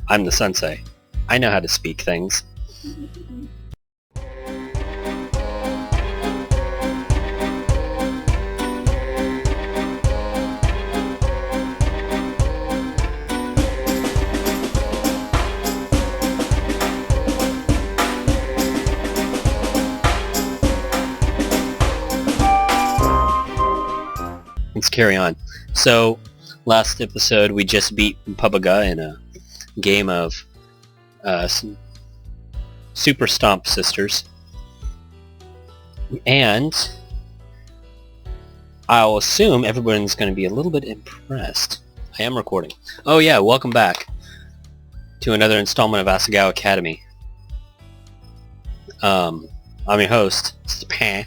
I'm the sensei. I know how to speak things. Let's carry on. So, last episode we just beat Pubaga in a game of Super Stomp Sisters. And I'll assume everyone's going to be a little bit impressed. I am recording. Oh yeah, welcome back to another installment of Asagao Academy. I'm your host, sensei-pong.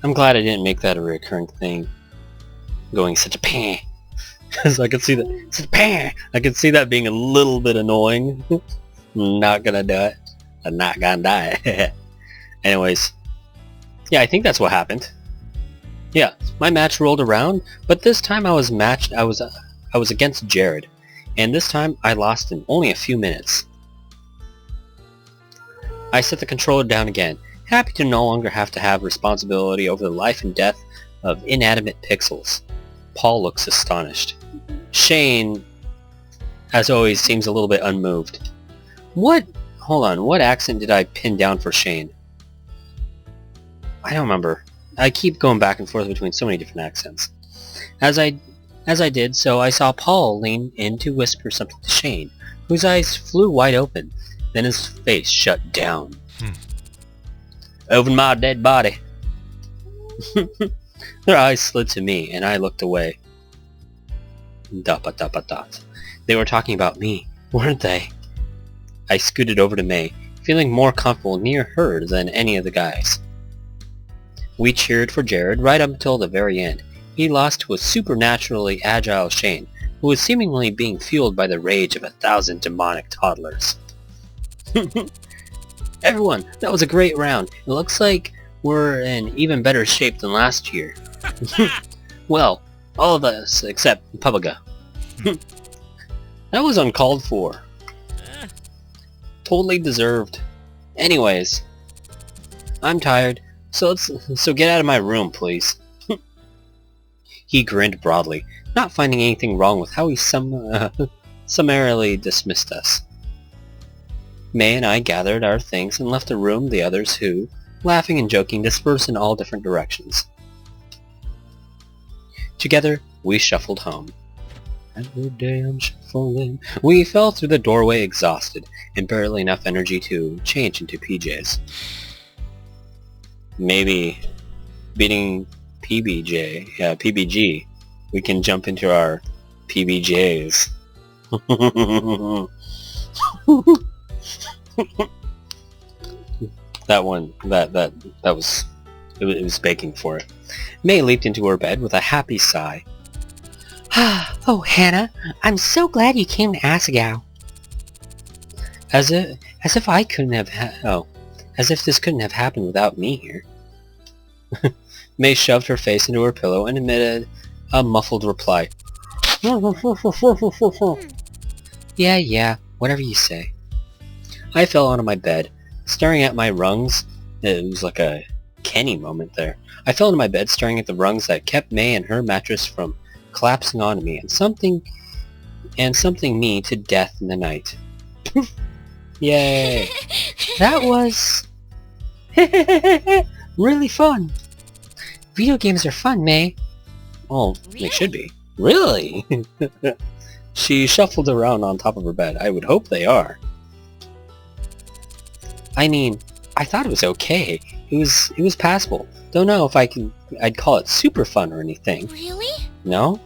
I'm glad I didn't make that a recurring thing. Going such a pang, because I could see that such a pang. I could see that being a little bit annoying. Not gonna do it. I'm not gonna die. Anyways, yeah, I think that's what happened. Yeah, my match rolled around, but this time I was matched. I was against Jared, and this time I lost in only a few minutes. I set the controller down again, happy to no longer have to have responsibility over the life and death of inanimate pixels. Paul looks astonished. Shane, as always, seems a little bit unmoved. Hold on, what accent did I pin down for Shane? I don't remember. I keep going back and forth between so many different accents. As I did so, I saw Paul lean in to whisper something to Shane, whose eyes flew wide open, then his face shut down. Over my dead body. Their eyes slid to me, and I looked away. ... They were talking about me, weren't they? I scooted over to May, feeling more comfortable near her than any of the guys. We cheered for Jared right up until the very end. He lost to a supernaturally agile Shane, who was seemingly being fueled by the rage of 1,000 demonic toddlers. Everyone, that was a great round. It looks like we're in even better shape than last year. Well, all of us except Pubaga. That was uncalled for. Totally deserved. Anyways, I'm tired, so get out of my room, please. He grinned broadly, not finding anything wrong with how he summarily dismissed us. May and I gathered our things and left the room, the others who, laughing and joking, dispersed in all different directions. Together, we shuffled home. Every day I'm shuffling. We fell through the doorway exhausted, and barely enough energy to change into PJs. Maybe, beating PBG, we can jump into our PBJs. That one, it was baking for it. May leaped into her bed with a happy sigh. Oh, Hannah, I'm so glad you came to Asagao. As if this couldn't have happened without me here. May shoved her face into her pillow and emitted a muffled reply. Yeah, whatever you say. I fell onto my bed, staring at my rungs. It was like a Kenny moment there. I fell into my bed, staring at the rungs that kept May and her mattress from collapsing onto me, and something me to death in the night. Yay! That was really fun. Video games are fun, May. Oh, really? They should be. Really? She shuffled around on top of her bed. I would hope they are. I mean, I thought it was okay. It was passable. Don't know if I'd call it super fun or anything. Really? No?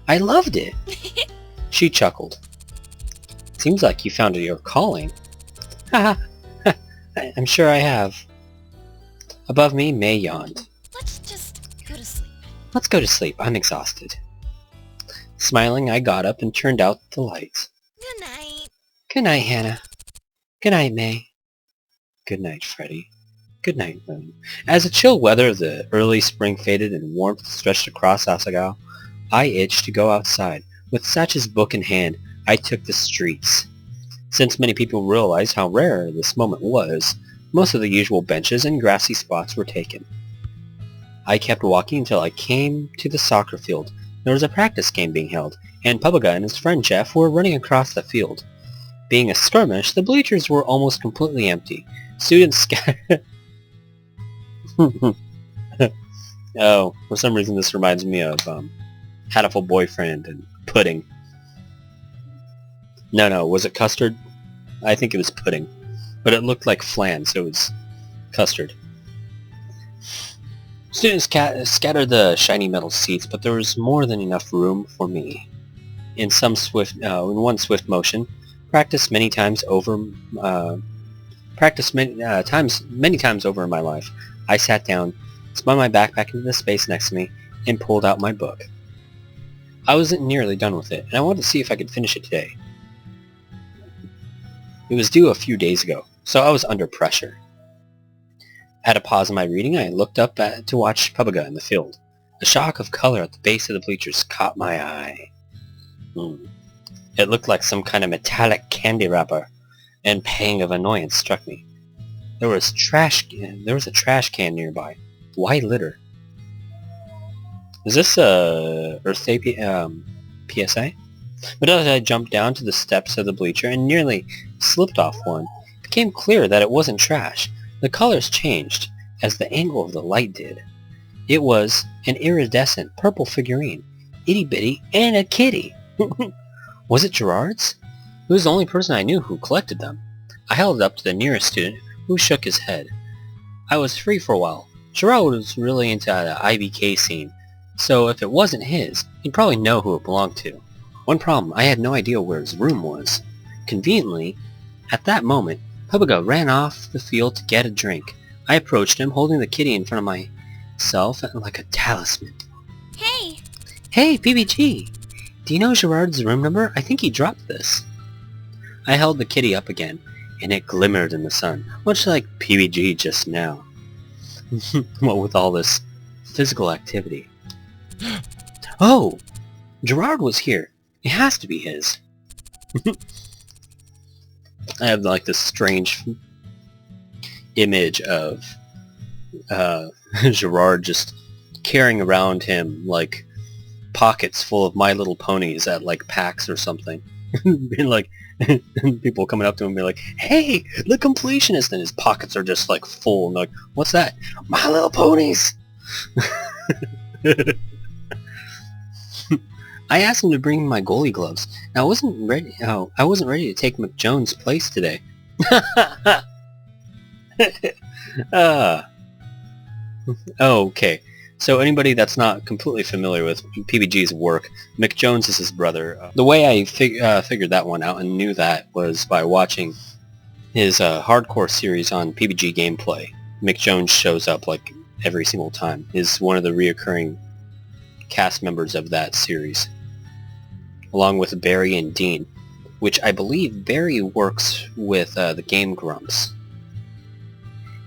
I loved it. She chuckled. Seems like you found your calling. Haha. I'm sure I have. Above me, May yawned. Let's just go to sleep. Let's go to sleep. I'm exhausted. Smiling, I got up and turned out the lights. Good night. Good night, Hannah. Good night, May. Good night, Freddy. Good night, Moon. As the chill weather of the early spring faded and warmth stretched across Asagao, I itched to go outside, with Satch's book in hand, I took the streets. Since many people realized how rare this moment was, most of the usual benches and grassy spots were taken. I kept walking until I came to the soccer field. There was a practice game being held, and Pubaga and his friend Jeff were running across the field. Being a skirmish, the bleachers were almost completely empty. Students scattered... Oh, for some reason this reminds me of Hatful Boyfriend and pudding. No, was it custard? I think it was pudding. But it looked like flan, so it was custard. Students scattered the shiny metal seats, but there was more than enough room for me. In one swift motion, practiced many times over in my life, I sat down, spun my backpack into the space next to me, and pulled out my book. I wasn't nearly done with it, and I wanted to see if I could finish it today. It was due a few days ago, so I was under pressure. At a pause in my reading, I looked up to watch Pubaga in the field. A shock of color at the base of the bleachers caught my eye. It looked like some kind of metallic candy wrapper, and pang of annoyance struck me. There was a trash can nearby. Why litter? Is this a Earth Day PSA? But as I jumped down to the steps of the bleacher and nearly slipped off one, it became clear that it wasn't trash. The colors changed, as the angle of the light did. It was an iridescent purple figurine, itty-bitty, and a kitty. Was it Gerard's? He was the only person I knew who collected them. I held it up to the nearest student, who shook his head. I was free for a while. Gerard was really into the IBK scene, so if it wasn't his, he'd probably know who it belonged to. One problem, I had no idea where his room was. Conveniently, at that moment, Pubaga ran off the field to get a drink. I approached him, holding the kitty in front of myself like a talisman. Hey! Hey, PBG! Do you know Gerard's room number? I think he dropped this. I held the kitty up again, and it glimmered in the sun, much like PBG just now. What with all this physical activity. Oh! Gerard was here. It has to be his. I have like this strange image of Gerard just carrying around him like pockets full of My Little Ponies at like PAX or something. Being like, people coming up to him and be like, "Hey, the completionist," and his pockets are just like full. And like, "What's that?" "My Little Ponies." I asked him to bring me my goalie gloves. I wasn't ready to take McJones' place today. Okay. So anybody that's not completely familiar with PBG's work, McJones is his brother. The way I figured that one out and knew that was by watching his hardcore series on PBG Gameplay. McJones shows up like every single time. He's one of the reoccurring cast members of that series, along with Barry and Dean, which I believe Barry works with the Game Grumps.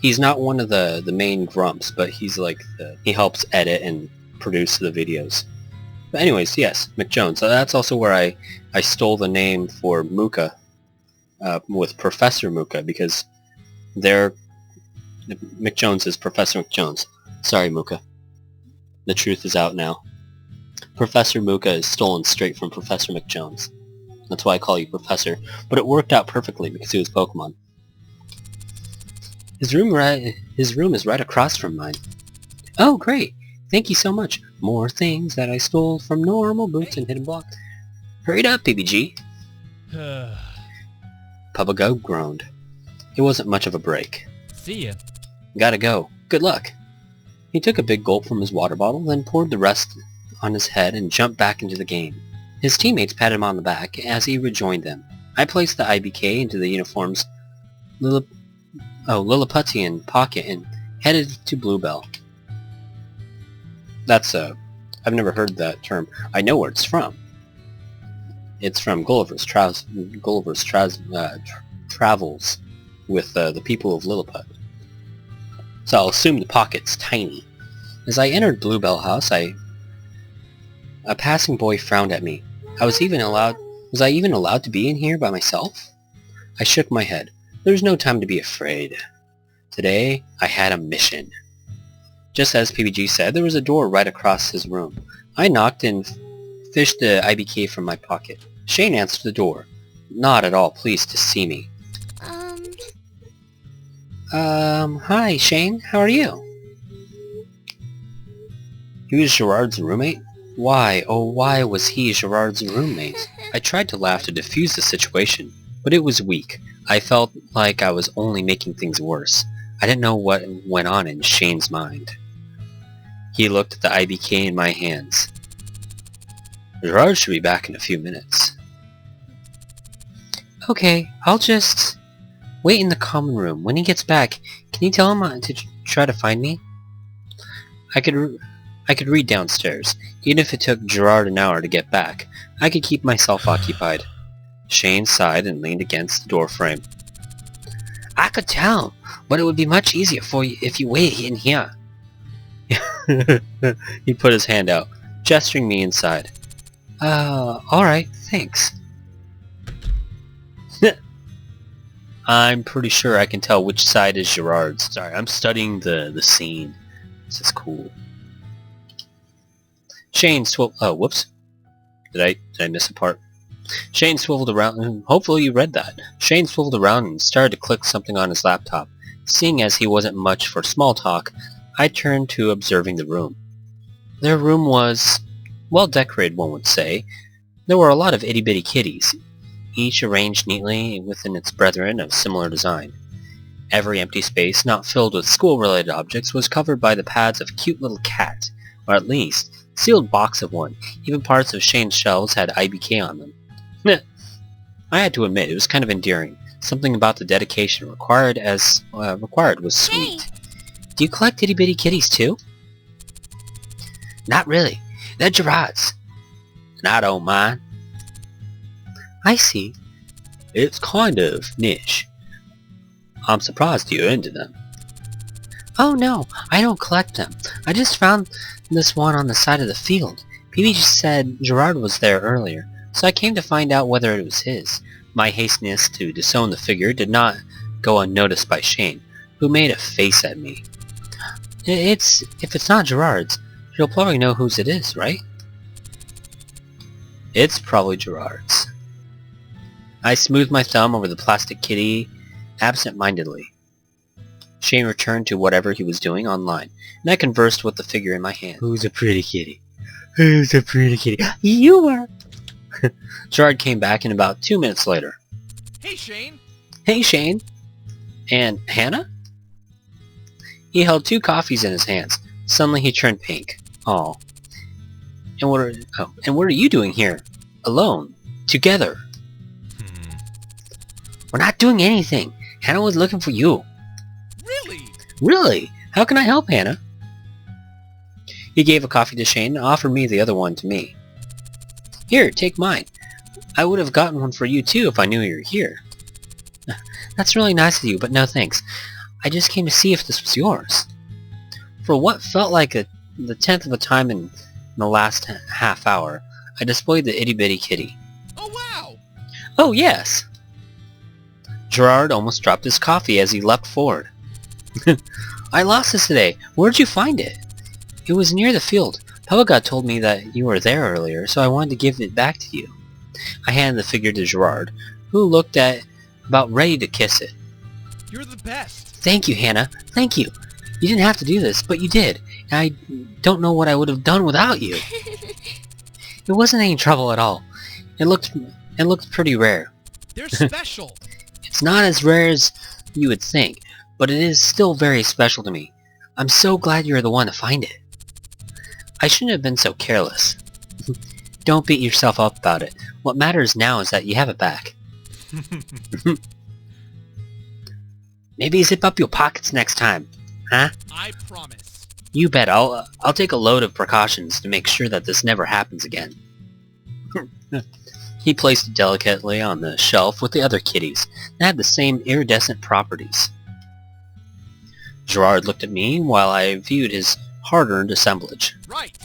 He's not one of the main Grumps, but he's like he helps edit and produce the videos. But anyways, yes, McJones. That's also where I stole the name for Muka with Professor Muka, because McJones is Professor McJones. Sorry, Muka. The truth is out now. Professor Muka is stolen straight from Professor McJones. That's why I call you Professor. But it worked out perfectly because he was Pokemon. His room is right across from mine. Oh, great! Thank you so much. More things that I stole from normal boots and hidden blocks. Hurry up, PBG! Pubaga groaned. It wasn't much of a break. See ya. Gotta go. Good luck. He took a big gulp from his water bottle, then poured the rest on his head and jumped back into the game. His teammates patted him on the back as he rejoined them. I placed the IBK into the uniform's Lilliputian pocket and headed to Bluebell. That's I've never heard that term. I know where it's from. It's from Gulliver's Travels with the people of Lilliput. So I'll assume the pocket's tiny. As I entered Bluebell House, a passing boy frowned at me. I was even allowed Was I even allowed to be in here by myself? I shook my head. There's no time to be afraid. Today, I had a mission. Just as PBG said, there was a door right across his room. I knocked and fished the IBK from my pocket. Shane answered the door, not at all pleased to see me. Hi, Shane. How are you? He was Gerard's roommate? Why, oh why was he Gerard's roommate? I tried to laugh to diffuse the situation, but it was weak. I felt like I was only making things worse. I didn't know what went on in Shane's mind. He looked at the IBK in my hands. Gerard should be back in a few minutes. Okay, I'll just wait in the common room. When he gets back, can you tell him to try to find me? I could read downstairs. Even if it took Gerard an hour to get back, I could keep myself occupied. Shane sighed and leaned against the doorframe. I could tell him, but it would be much easier for you if you wait in here. He put his hand out, gesturing me inside. Alright, thanks. I'm pretty sure I can tell which side is Gerard's. Sorry, I'm studying the scene. This is cool. Shane whoops. Did I miss a part? Shane swiveled around, and hopefully you read that. Shane swiveled around and started to click something on his laptop. Seeing as he wasn't much for small talk, I turned to observing the room. Their room was well decorated, one would say. There were a lot of itty-bitty kitties, each arranged neatly within its brethren of similar design. Every empty space not filled with school-related objects was covered by the pads of a cute little cat, or at least a sealed box of one. Even parts of Shane's shelves had IBK on them. I had to admit, it was kind of endearing. Something about the dedication required was sweet. Hey. Do you collect itty-bitty kitties too? Not really. They're Gerard's. And I don't mind. I see. It's kind of niche. I'm surprised you're into them. Oh no, I don't collect them. I just found this one on the side of the field. PB just said Gerard was there earlier, so I came to find out whether it was his. My hasteness to disown the figure did not go unnoticed by Shane, who made a face at me. If it's not Gerard's, you'll probably know whose it is, right? It's probably Gerard's. I smoothed my thumb over the plastic kitty absent-mindedly. Shane returned to whatever he was doing online, and I conversed with the figure in my hand. Who's a pretty kitty? Who's a pretty kitty? You are! Gerard came back in about 2 minutes later. Hey, Shane! Hey, Shane! And Hannah? He held 2 coffees in his hands. Suddenly he turned pink. Oh. And what are you doing here? Alone? Together? We're not doing anything. Hannah was looking for you. Really? Really? How can I help, Hannah? He gave a coffee to Shane and offered me the other one to me. Here, take mine. I would have gotten one for you too if I knew you were here. That's really nice of you, but no thanks. I just came to see if this was yours. For what felt like the 10th of a time in the last half hour, I displayed the itty-bitty kitty. Oh wow! Oh yes! Gerard almost dropped his coffee as he leapt forward. I lost this today. Where'd you find it? It was near the field. Pelagod told me that you were there earlier, so I wanted to give it back to you. I handed the figure to Gerard, who looked at about ready to kiss it. You're the best. Thank you, Hannah. Thank you. You didn't have to do this, but you did. And I don't know what I would have done without you. It wasn't any trouble at all. It looked pretty rare. They're special. It's not as rare as you would think, but it is still very special to me. I'm so glad you're the one to find it. I shouldn't have been so careless. Don't beat yourself up about it. What matters now is that you have it back. Maybe zip up your pockets next time, huh? I promise. You bet. I'll take a load of precautions to make sure that this never happens again. He placed it delicately on the shelf with the other kitties that had the same iridescent properties. Gerard looked at me while I viewed his hard-earned assemblage. Right.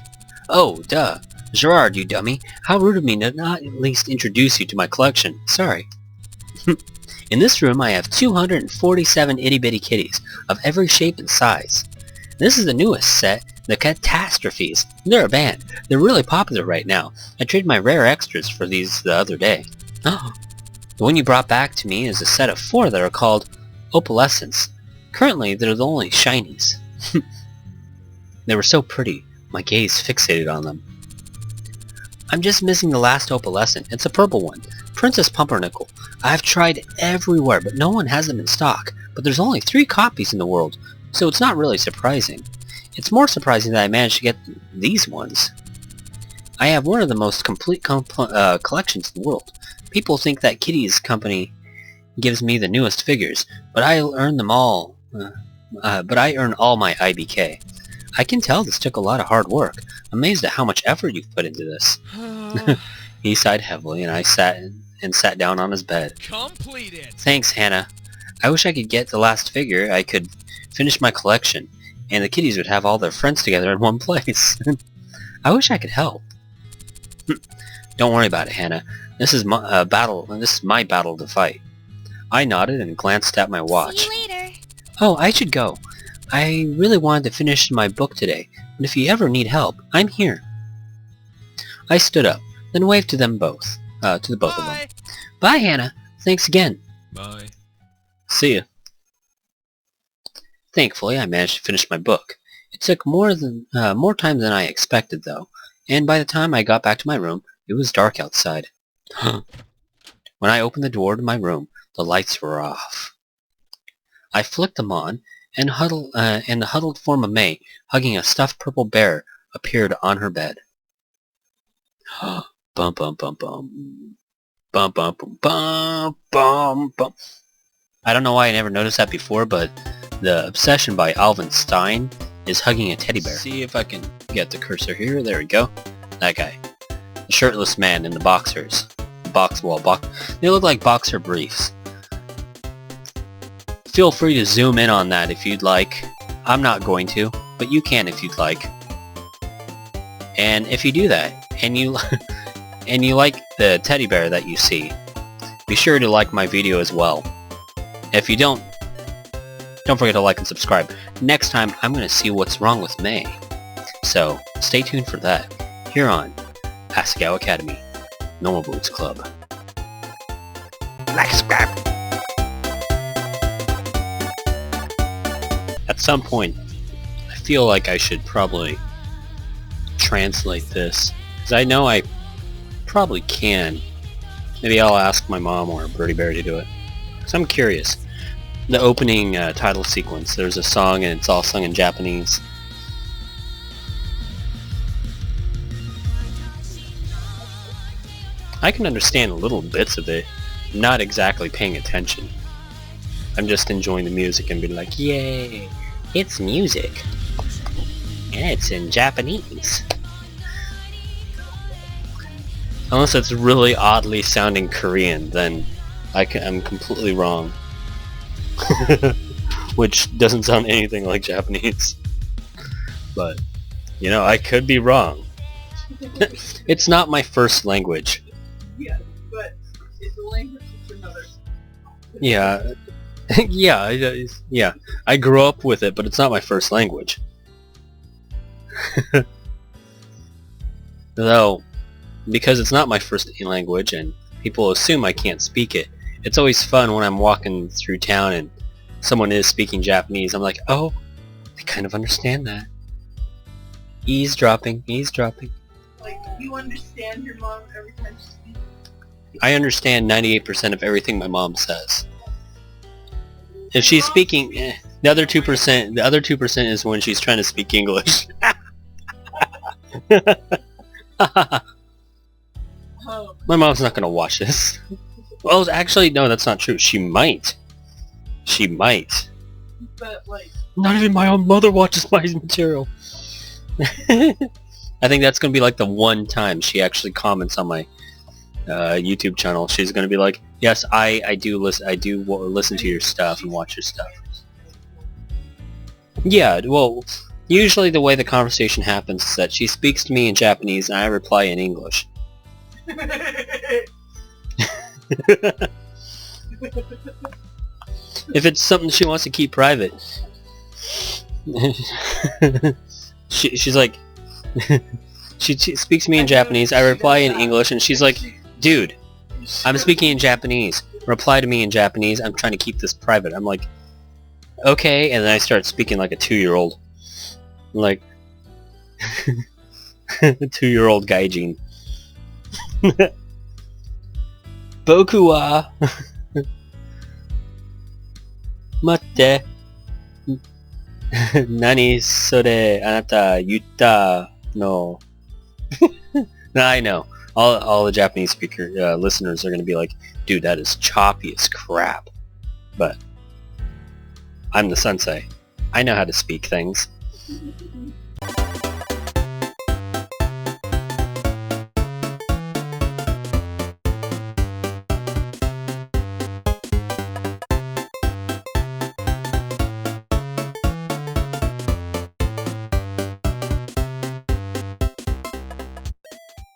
Oh, duh. Gerard, you dummy. How rude of me to not at least introduce you to my collection. Sorry. In this room I have 247 itty-bitty kitties, of every shape and size. This is the newest set, the Catastrophes. They're a band. They're really popular right now. I traded my rare extras for these the other day. Oh. The one you brought back to me is a set of 4 that are called Opalescence. Currently, they're the only shinies. They were so pretty, my gaze fixated on them. I'm just missing the last Opalescent. It's a purple one. Princess Pumpernickel. I've tried everywhere, but no one has them in stock. But there's only 3 copies in the world, so it's not really surprising. It's more surprising that I managed to get these ones. I have one of the most complete collections in the world. People think that Kitty's company gives me the newest figures, but I earn them all. I earn all my IBK. I can tell this took a lot of hard work. Amazed at how much effort you've put into this. He sighed heavily, and I sat down on his bed. Completed. Thanks, Hannah. I wish I could get the last figure. I could finish my collection, and the kitties would have all their friends together in one place. I wish I could help. Don't worry about it, Hannah. This is my battle. This is my battle to fight. I nodded and glanced at my watch. See you later. Oh, I should go. I really wanted to finish my book today, but if you ever need help, I'm here. I stood up, then waved to them both. To the both of them. Bye, Hannah. Thanks again. Bye. See ya. Thankfully, I managed to finish my book. It took more time than I expected, though, and by the time I got back to my room, it was dark outside. When I opened the door to my room, the lights were off. I flicked them on, and the huddled form of May, hugging a stuffed purple bear, appeared on her bed. Bum bum bum bum. Bum bum bum bum bum bum. I don't know why I never noticed that before, but the Obsession by Alvin Stein is hugging a teddy bear. See if I can get the cursor here. There we go. That guy. The shirtless man in the boxers. They look like boxer briefs. Feel free to zoom in on that if you'd like. I'm not going to, but you can if you'd like. And if you do that, and you and you like the teddy bear that you see, be sure to like my video as well. If you don't forget to like and subscribe. Next time, I'm going to see what's wrong with May. So, stay tuned for that, here on Asagao Academy, Normal Boots Club. Like, subscribe! At some point, I feel like I should probably translate this, because I know I probably can. Maybe I'll ask my mom or Birdie Bear to do it, because I'm curious. The opening title sequence, there's a song and it's all sung in Japanese. I can understand little bits of it, not exactly paying attention. I'm just enjoying the music and being like, yay, it's music. And it's in Japanese. Unless it's really oddly sounding Korean, then I'm completely wrong. Which doesn't sound anything like Japanese. But, you know, I could be wrong. It's not my first language. Yeah, but it's a language for another. Yeah. Yeah. I grew up with it, but it's not my first language. Though, because it's not my first language and people assume I can't speak it, it's always fun when I'm walking through town and someone is speaking Japanese. I'm like, oh, I kind of understand that. Eavesdropping. Like, you understand your mom every time she speaks? I understand 98% of everything my mom says. If she's speaking, the other 2% is when she's trying to speak English. Oh, My mom's not gonna watch this. Well, actually, no, that's not true. She might. but like, Not even my own mother watches my material. I think that's gonna be like the one time she actually comments on my YouTube channel. She's gonna be like, "Yes, I do listen to your stuff and watch your stuff." Yeah, well, Usually the way the conversation happens is that she speaks to me in Japanese and I reply in English. If it's something she wants to keep private, she's like, she speaks to me in Japanese, I reply in English, and she's like, dude, I'm speaking in Japanese. Reply to me in Japanese. I'm trying to keep this private. I'm like, okay, and then I start speaking like a 2-year-old. I'm like, 2-year-old gaijin. Boku wa... Matte. Nani sore anata yutta no. Now I know. All the Japanese speaker listeners are going to be like, dude, that is choppy as crap. But I'm the sensei. I know how to speak things.